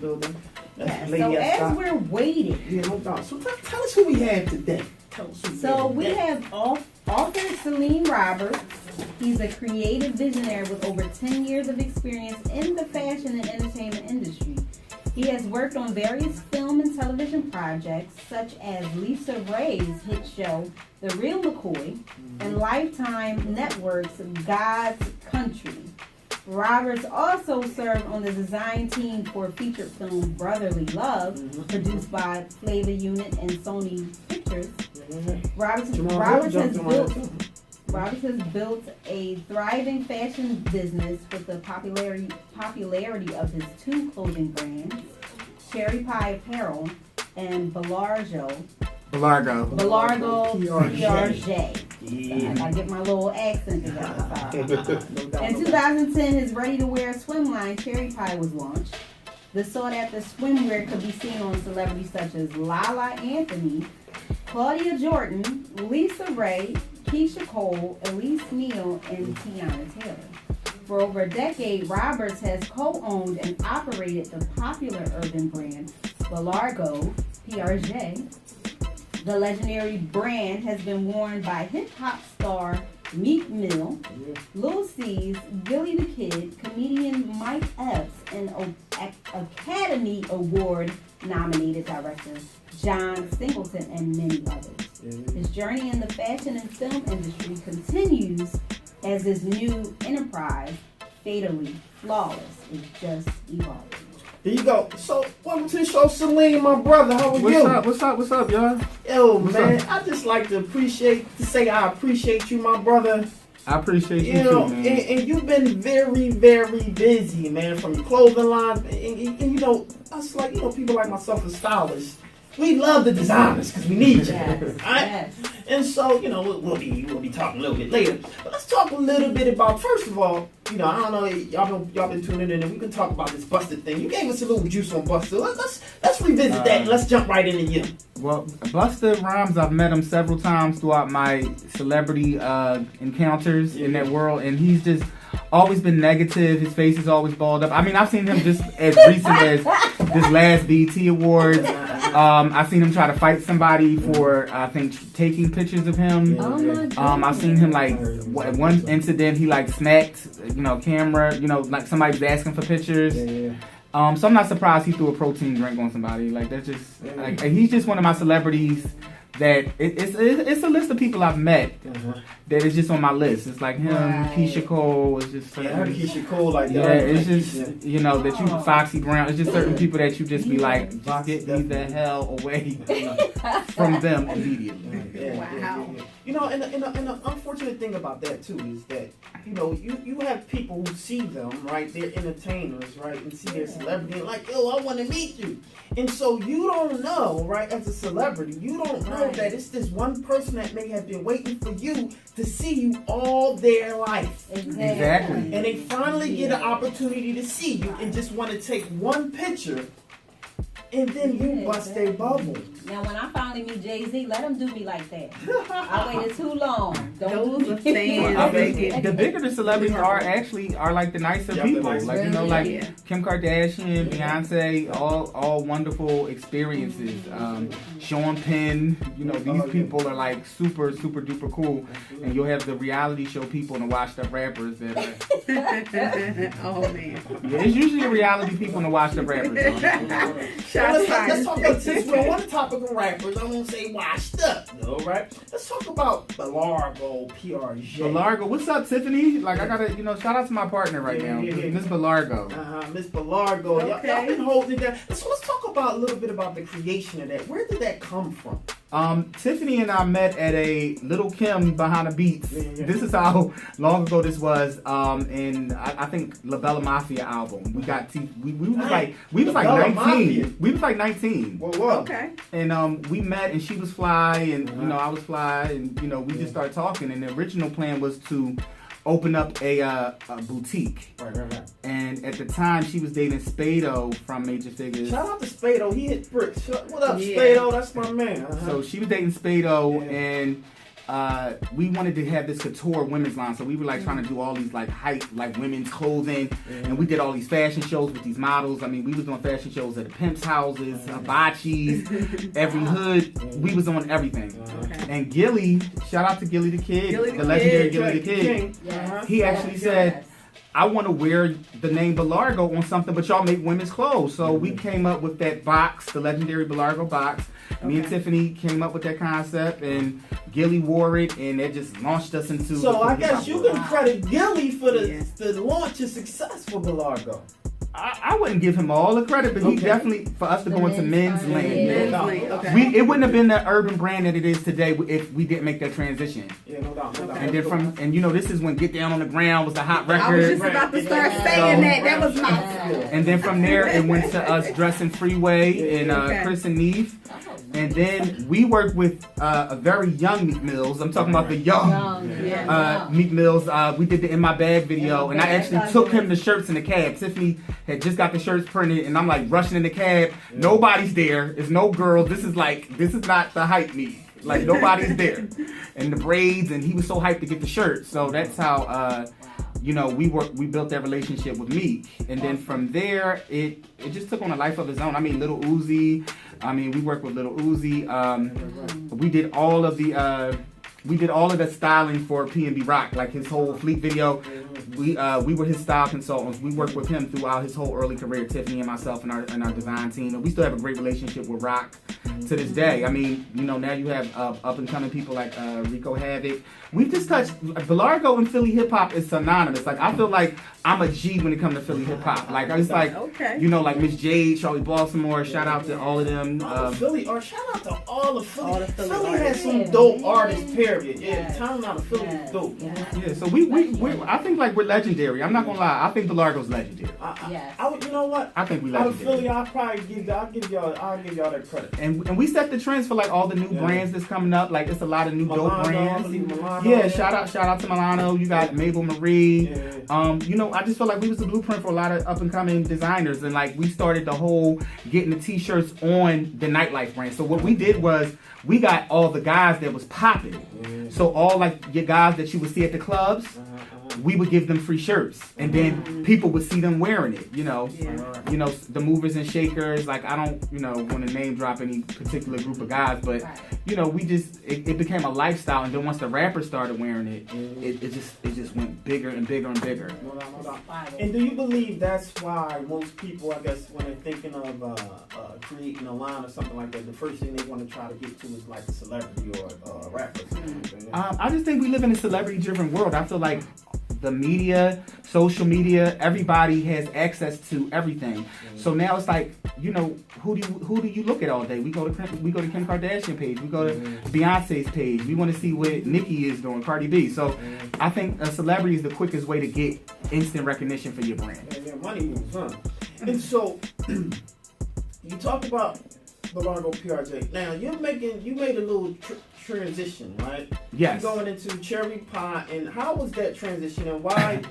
building. Yeah, so as we're waiting. Yeah, no doubt. So tell us who we have today. So we have author Saleem Roberts. He's a creative visionary with over 10 years of experience in the fashion and entertainment industry. He has worked on various film and television projects such as Lisa Ray's hit show The Real McCoy and Lifetime Network's God's Country. Roberts also served on the design team for featured film Brotherly Love, produced by Flavor Unit and Sony Pictures. Roberts has built a thriving fashion business with the popularity of his two clothing brands, Cherri Pie Apparel and Belargo, Piarge. I gotta get my little accent together. In 2010, his ready-to-wear swim line, Cherri Pie, was launched. The sought-after swimwear could be seen on celebrities such as Lala Anthony, Claudia Jordan, Lisa Ray, Keisha Cole, Elise Neal, and Tiana Taylor. For over a decade, Roberts has co-owned and operated the popular urban brand Belargo, Piarge. The legendary brand has been worn by hip-hop star Meek Mill, Lil C's, Gilly the Kid, comedian Mike Epps, and Academy Award-nominated director John Singleton, and many others. His journey in the fashion and film industry continues as his new enterprise, Fatally Flawless, is just evolving. There you go. So, welcome to the show, Saleem, my brother. How are you? What's up, y'all? Yo, man, I just like to say I appreciate you, my brother. I appreciate you too, man. And you've been very, very busy, man, from your clothing line. And us like, people like myself as stylists, we love the designers because we need you. Yes, right? yes. And so, we'll be talking a little bit later. But let's talk a little bit about, first of all, I don't know, y'all been tuning in, and we can talk about this Busted thing. You gave us a little juice on Busted. Let's revisit that, and let's jump right into you. Well, Busta Rhymes, I've met him several times throughout my celebrity encounters in that world, and he's just always been negative. His face is always balled up. I mean, I've seen him just as recent as this last BET Awards. I've seen him try to fight somebody for, I think, taking pictures of him. Oh my goodness. I've seen him, like, at one incident, he, like, smacked, camera, like somebody was asking for pictures. So I'm not surprised he threw a protein drink on somebody. Like, that's just, like, he's just one of my celebrities that it's a list of people I've met that is just on my list. It's like him, Keisha Cole. It's just certain, Keisha Cole like that. Yeah, it's just that you Foxy Brown. It's just certain people that you just be like, just get me the hell away from them immediately. Wow. And the unfortunate thing about that too is that you have people who see them, right? They're entertainers, right, and see their celebrity and like, I want to meet you. And so you don't know, right, as a celebrity, you don't know that it's this one person that may have been waiting for you to see you all their life. Exactly. And they finally get an opportunity to see you and just want to take one picture, and then you bust their bubble. Now, when I finally meet Jay-Z, let him do me like that. I waited too long. Don't do me. The bigger the celebrities are like the nicer people. Like Kim Kardashian, Beyonce, all wonderful experiences. Sean Penn, these people are like super, super duper cool. And you'll have the reality show people and the washed up rappers that are. Oh man. Yeah, it's usually the reality people and the washed up rappers. Let's talk about, since we're on the topic of rappers, I won't say washed up, though, right? Let's talk about Belargo, Piarge. Belargo, what's up, Tiffany? Like, I gotta, shout out to my partner right now, Miss Belargo. Miss Belargo. Okay. Y'all been holding that. So let's talk about a little bit about the creation of that. Where did that come from? Tiffany and I met at a Little Kim Behind the Beats. This is how long ago this was. In I think La Bella Mafia album. We got we was like 19. Mafia. We was like 19. Whoa. Okay. And we met, and she was fly, and I was fly, and we just started talking. And the original plan was to open up a boutique. Right. And at the time, she was dating Spado from Major Figures. Shout out to Spado. He hit bricks. What up, Yeah. Spado? That's my man. So she was dating Spado, and we wanted to have this couture women's line, so we were like trying to do all these like hype, like women's clothing, and we did all these fashion shows with these models. I mean, we was doing fashion shows at the pimps' houses, hibachi's, every hood. We was on everything. And Gilly, shout out to Gilly the Kid, the legendary Gilly the Kid. He actually said, I want to wear the name Belargo on something, but y'all make women's clothes. So we came up with that box, the legendary Belargo box. Me and Tiffany came up with that concept, and Gilly wore it, and it just launched us into. So I guess you can credit Gilly for the launch of success for Belargo. I wouldn't give him all the credit, but he definitely, for us to go into men's lane. It wouldn't have been the urban brand that it is today if we didn't make that transition. Yeah, no doubt. And then this is when Get Down on the Ground was the hot record. I was just about to start saying that. That was my. And then from there, it went to us dressing Freeway and Chris and Neve. And then we worked with a very young Meek Mills. I'm talking about the young Meek Mills. We did the In My Bag video, and I actually took him the shirts in the cab. Tiffany had just got the shirts printed, and I'm like rushing in the cab. Nobody's there. There's no girls. This is not the hype Meek. Like nobody's there. And the braids, and he was so hyped to get the shirt. So that's how we built that relationship with Meek. And then from there, it just took on a life of its own. I mean, Lil Uzi. We worked with Lil Uzi. We did all of the styling for P&B Rock, like his whole Fleet video. We were his style consultants. We worked with him throughout his whole early career, Tiffany and myself and our design team. And we still have a great relationship with Rock to this day. I mean, now you have up and coming people like Rico Havoc. We've just touched Belargo and Philly hip hop is synonymous. Like I feel like I'm a G when it comes to Philly hip hop. Like it's like like Miss Jade, Charlie Baltimore. Shout out to all of them. Philly, or shout out to all of Philly. Philly has some dope artists. Period. Yeah, the town out of Philly is dope. Yeah. So we I think like we're legendary. I'm not gonna lie. I think Belargo's legendary. You know what? I think we out legendary. of Philly, I'll give y'all that credit. And we set the trends for like all the new brands that's coming up. Like it's a lot of new dope brands. Milano. Yeah, shout out to Milano. You got Mabel Marie. I just feel like we was the blueprint for a lot of up and coming designers, and like we started the whole getting the t-shirts on the Nightlife brand. So what we did was we got all the guys that was popping. So all like your guys that you would see at the clubs, we would give them free shirts, and then people would see them wearing it. The movers and shakers. Like I don't want to name drop any particular group of guys, but we just it became a lifestyle, and then once the rappers started wearing it, it just went bigger and bigger and bigger. And do you believe that's why most people, I guess, when they're thinking of creating a line or something like that, the first thing they want to try to get to is like a celebrity or a rapper? I just think we live in a celebrity-driven world. I feel like the media, social media, everybody has access to everything. So now it's like, who do you look at all day? We go to Kim Kardashian page, we go to Beyonce's page. We want to see what Nicki is doing, Cardi B. So I think a celebrity is the quickest way to get instant recognition for your brand. Yeah, money moves, huh? And so you talk about Belargo Piarge. Now you made a little transition, right? Yes. You're going into Cherry Pie, and how was that transition, and why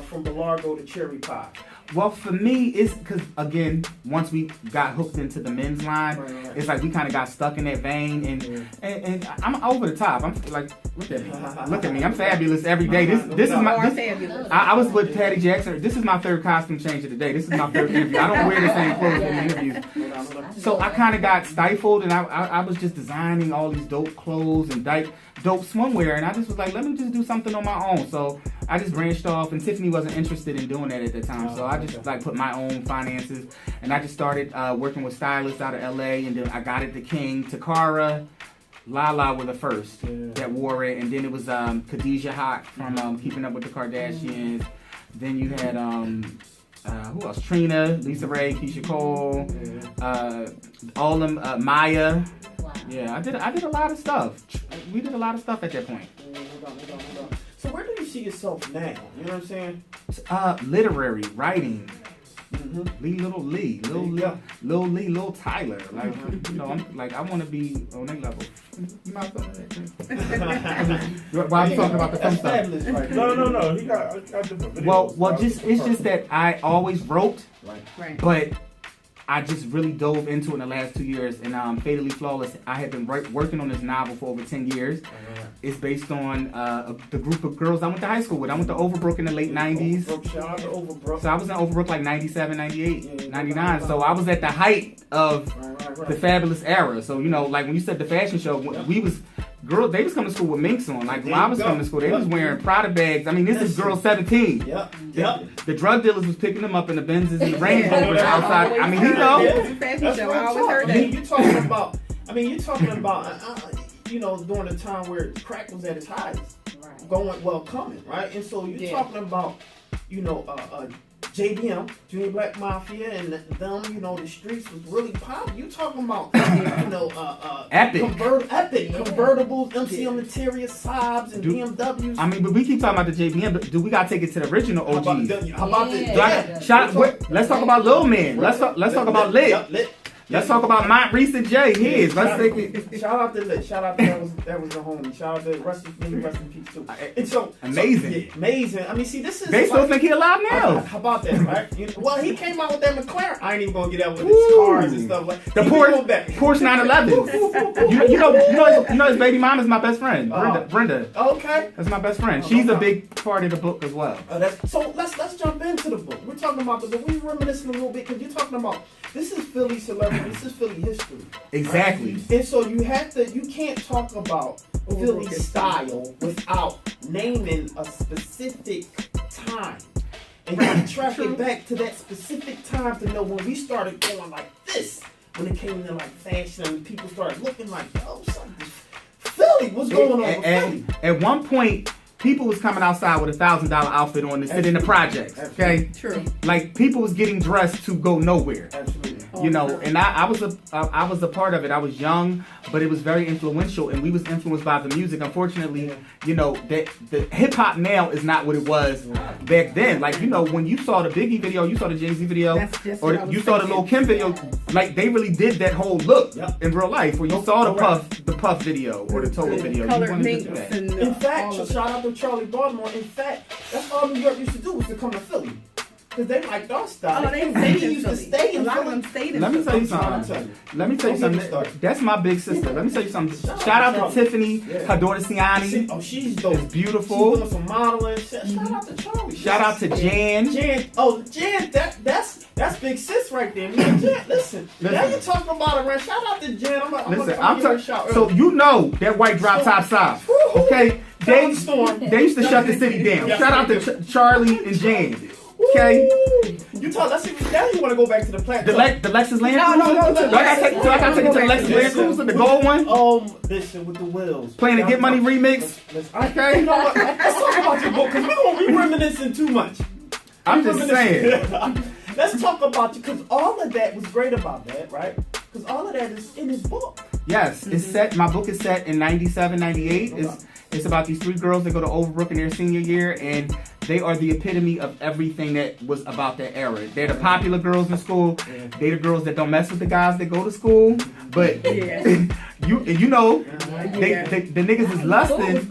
from Belargo to Cherry Pie? Well, for me, it's because, again, once we got hooked into the men's line, it's like we kind of got stuck in that vein, and I'm over the top. I'm like, look at me, I'm fabulous every day. This is my. I was with Patty Jackson. This is my third costume change of the day. This is my third interview. I don't wear the same clothes in the interviews. So I kind of got stifled, and I was just designing all these dope clothes and dope swimwear, and I just was like, let me just do something on my own. So I just branched off, and Tiffany wasn't interested in doing that at the time, so I just put my own finances, and I just started working with stylists out of LA, and then I got it to King, Takara, Lala were the first that wore it, and then it was Khadijah Hawk from Keeping Up with the Kardashians. Then you had who else? Trina, Lisa Ray, Keisha Cole, all them, Maya. Yeah, I did a lot of stuff. We did a lot of stuff at that point. So where do you see yourself now? You know what I'm saying? Literary, writing. Little Tyler. Like, I'm like, I want to be on that level. You might Why are you talking about the film stuff? Right. No. He got different videos. Well, it's just that I always wrote, but I just really dove into it in the last 2 years. And Fatally Flawless, I have been working on this novel for over 10 years. It's based on the group of girls I went to high school with. I went to Overbook in the late 90s. Shout out to Overbook. So I was in Overbook like 97, 98, 99. So I was at the height of the fabulous era. So, you know, like when you said the fashion show, we was... Girl, they was coming to school with minks on. Like when I was coming to school, they was wearing Prada bags. I mean, this is girl 17. The drug dealers was picking them up in the Benzes and the Range Rovers outside. I mean, you know. Fashion show. I always heard that. You're talking about, you know, during the time where crack was at its highest, coming, right? And so you're talking about, you know, JBM, Junior Black Mafia, and them, you know, the streets was really popping. You talking about, you know, Epic convertibles, MC on Materia, Saabs, and BMWs. I mean, but we keep talking about the JBM, but do we gotta take it to the original OGs? Let's talk about Lil Man. Let's talk about Lit. Let's talk about Mont Reese and Jay. Let's take it. Shout out to Lit. Shout out to that was the homie. Shout out to rest in peace too. And so amazing. Amazing. I mean, see, this is. They still think he alive now. How about that, right? Well, he came out with that McLaren. I ain't even gonna get out with his cars and stuff like the Porsche 911. you know his baby mom is my best friend, Brenda. Okay. That's my best friend. She's a big part of the book as well. So let's jump into the book. We're talking about the book. We're reminiscing a little bit because you're talking about this is Philly celebrity. This is Philly history. Exactly. Right? And so you can't talk about Philly style without naming a specific time. And you can track it back to that specific time to know when we started going like this. When it came to like fashion and people started looking like, yo, something. Philly, what's going on with Philly? At one point, people was coming outside with $1,000 outfit on to sit in the projects. Okay, true. Like people was getting dressed to go nowhere. Absolutely. You know, and I was a part of it. I was young, but it was very influential, and we was influenced by the music. Unfortunately, you know, that the hip hop now is not what it was back then. Like, you know, when you saw the Biggie video, you saw the Jay-Z video, or you saw the Lil Kim video, like they really did that whole look in real life. Where you saw the Puff video or the Total video. Colored minks and in fact, shout out to Charlie Baltimore. In fact, that's all New York used to do was to come to Philly. Because they liked our style. Oh, they used to stay in a lot Philly. of them stayed in Let me tell you something. That's my big sister. Let me tell you something. Shout out to Tiffany, her daughter Siani. She's dope. It's beautiful. She's doing some modeling. Shout out to Charlie. Shout out to Jan. Jan, that's big sis right there. Man, Jan, listen. Now you talking about it, Shout out to Jan. I'm talking. So you know that white drop top side. Okay, they used to shut the city down. Shout out to Charlie and Jan. Okay. You talk. Now you want to go back to the plant. The Lexus Land Cruiser. Do I gotta take it to the Lexus Land Cruiser, the gold one? Listen with the wheels. Playing the Get Money remix. Okay. You know what? Let's talk about your book because we reminiscing too much. I'm just saying. Let's talk about you because all of that was great about that, right? Because all of that is in his book. Yes, it's set. My book is set in 97, 98. It's about these 3 girls that go to Overbook in their senior year, and they are the epitome of everything that was about that era. They're the popular girls in school. They're the girls that don't mess with the guys that go to school. But you know, the niggas is lusting.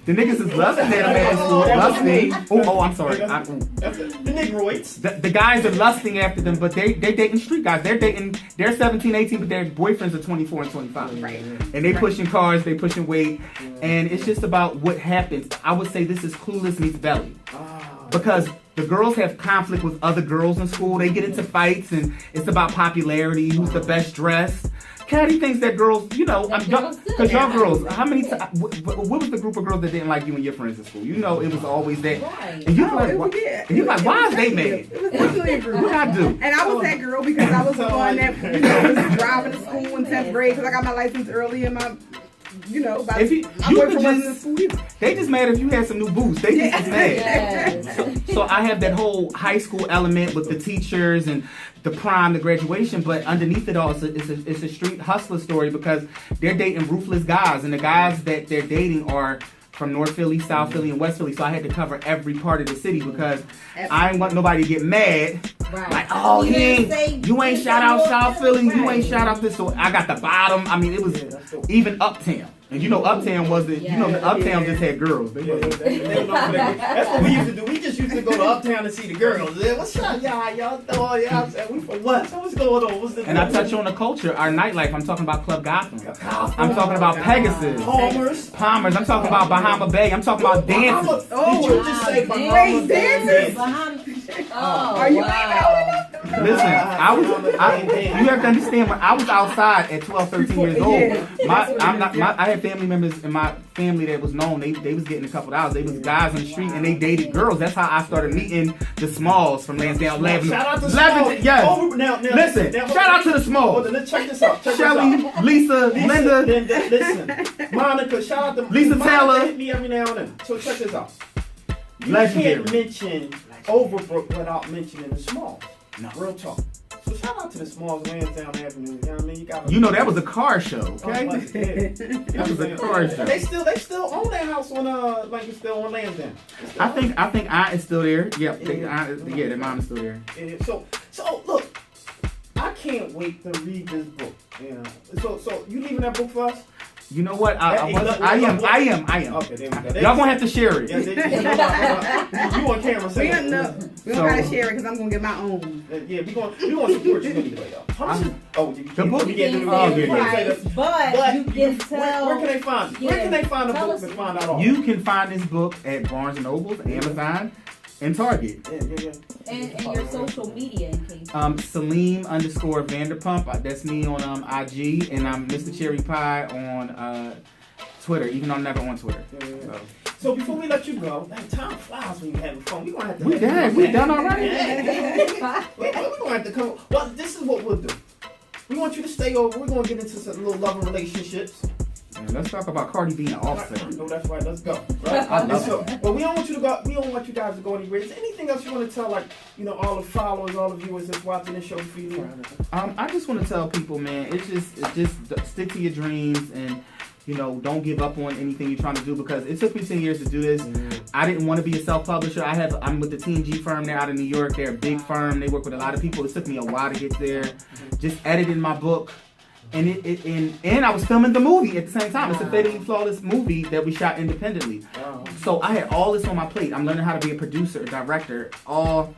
The niggas is lusting at them at school. Lusting. Oh, I'm sorry. The Negroids. The guys are lusting after them, but they dating street guys. They're 17, 18, but their boyfriends are 24 and 25. Right. And they pushing cars, they pushing weight, and it's just about what happens. I would say this is Clueless meets Belly. Because the girls have conflict with other girls in school. They get into fights, and it's about popularity, who's the best dressed. Caddy thinks that girls, you know, because y'all girls, how many times, what was the group of girls that didn't like you and your friends in school? You know, it was always that. Right. And you're like, why is they mad? It was definitely a group. What I do? And I was that girl because I was the one that, you know, was driving to school in 10th grade because I got my license early in my, you know, by if you could just, they just mad if you had some new boots. They just mad. Yes. So I have that whole high school element with the teachers and the prom, the graduation, but underneath it all, it's a street hustler story because they're dating ruthless guys, and the guys that they're dating are from North Philly, South Philly, and West Philly. So I had to cover every part of the city because I didn't want nobody to get mad. Right. Like, oh, you ain't shout out South Philly, you ain't shout out this. So I got the bottom. I mean, it was even uptown. And you know, Uptown wasn't. You know, Uptown just had girls. They wasn't. That's what we used to do. We just used to go to Uptown and see the girls. Yeah, what's up, y'all? Throwing y'all. We from West. What's going on? What's the And I touch on the culture, our nightlife. I'm talking about Club Gotham. I'm talking about Pegasus. Palmers. I'm talking about Bahama Bay. I'm talking about dances. Did you just say Bahama Bay? Are you Listen, you have to understand, when I was outside at 12, 13 years old, I had family members in my family that was known, they was getting a couple dollars. They was guys on the street and they dated girls. That's how I started meeting the Smalls from Lansdowne Avenue. Shout out to Smalls. Yes. Listen, shout out to the Smalls. Let's check this out. Shelly, Lisa, Linda. Listen, Monica, shout out to Lisa Taylor. Hit me every now and then. So check this out. You Legendary. can't mention Overbook without mentioning the Smalls. No. Real talk. So shout out to the Smalls, Lansdowne Avenue. You know what I mean? You know that was a car show, okay? That was a car show. They still own that house on like it's still on Lansdowne. I think Aunt is still there. Yep. Their mom is still there. So look, I can't wait to read this book. You know. So you leaving that book for us? You know what? I am. Okay, there we go. Y'all gonna have to share it. You on camera saying we don't gotta share it because I'm gonna get my own. Yeah, we gonna support you anyway, though. The book. But you can tell. Where can they find it? Where can they find the book to find out all? You can find this book at Barnes and Nobles, Amazon, and Target. Yeah. And your social media in case. Saleem _Vanderpump. That's me on IG, and I'm Mr. Cherry Pie on Twitter, even though I'm never on Twitter. Yeah. So before we let you go, time flies when you're having fun. We're gonna have to. We done already. We're gonna have to come. Well, this is what we'll do. We want you to stay over. We're gonna get into some little loving relationships. Let's talk about Cardi B and Offset. I know that's right. Let's go. Right? But we don't want you to go. We don't want you guys to go anywhere. Is there anything else you want to tell, like, you know, all the followers, all the viewers that's watching this show for you? I just want to tell people, man, it's just stick to your dreams and, you know, don't give up on anything you're trying to do, because it took me 10 years to do this. I didn't want to be a self-publisher. I'm with the Team G firm. They're out of New York. They're a big firm. They work with a lot of people. It took me a while to get there. Just editing my book. And I was filming the movie at the same time. It's a Fatally Flawless movie that we shot independently. So I had all this on my plate. I'm learning how to be a producer, a director, all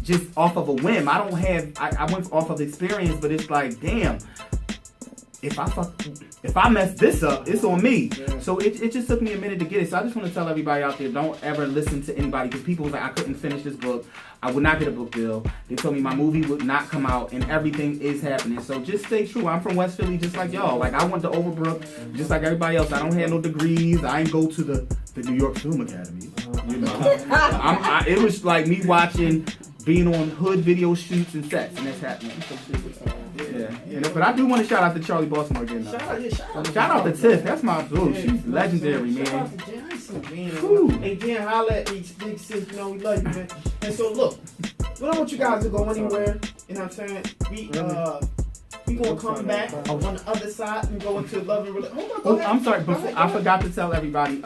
just off of a whim. I went off of experience, but it's like, damn, if I mess this up, it's on me. So it just took me a minute to get it. So I just want to tell everybody out there, don't ever listen to anybody, because people was like, I couldn't finish this book. I would not get a book deal. They told me my movie would not come out, and everything is happening. So just stay true. I'm from Westphilly just like y'all. Like, I went to Overbook just like everybody else. I don't have no degrees. I ain't go to the New York Film Academy. You know, it was like me being on hood video shoots and sets, and that's happening. Yeah. But I do want to shout out to Charlie Baltimore again. Shout out to Tiff. That's my boo. She's legendary, man. Shout out to Johnson, man. Hey, Jen, holla at me, big sis. You know we love you, man. And so look, we don't want you guys to go anywhere. You know what I'm saying? We gonna come back on the other side and go into love and relationship. Hold on, go ahead. I'm sorry, I forgot to tell everybody.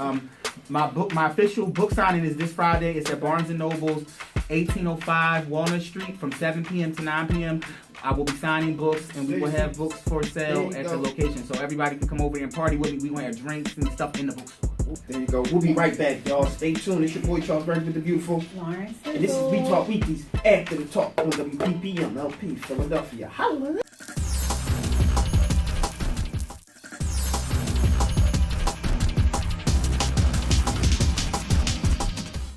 My official book signing is this Friday. It's at Barnes and Nobles, 1805 Walnut Street, from 7 p.m. to 9 p.m. I will be signing books, and we will have books for sale at the location, so everybody can come over and party with me. We will have drinks and stuff in the bookstore. There you go. We'll be right back, y'all. Stay tuned. It's your boy Charles Gregory with the Beautiful. LaurenSizzle. And this is We Talk Weeklies After the Talk on WPPM LP Philadelphia. Holla.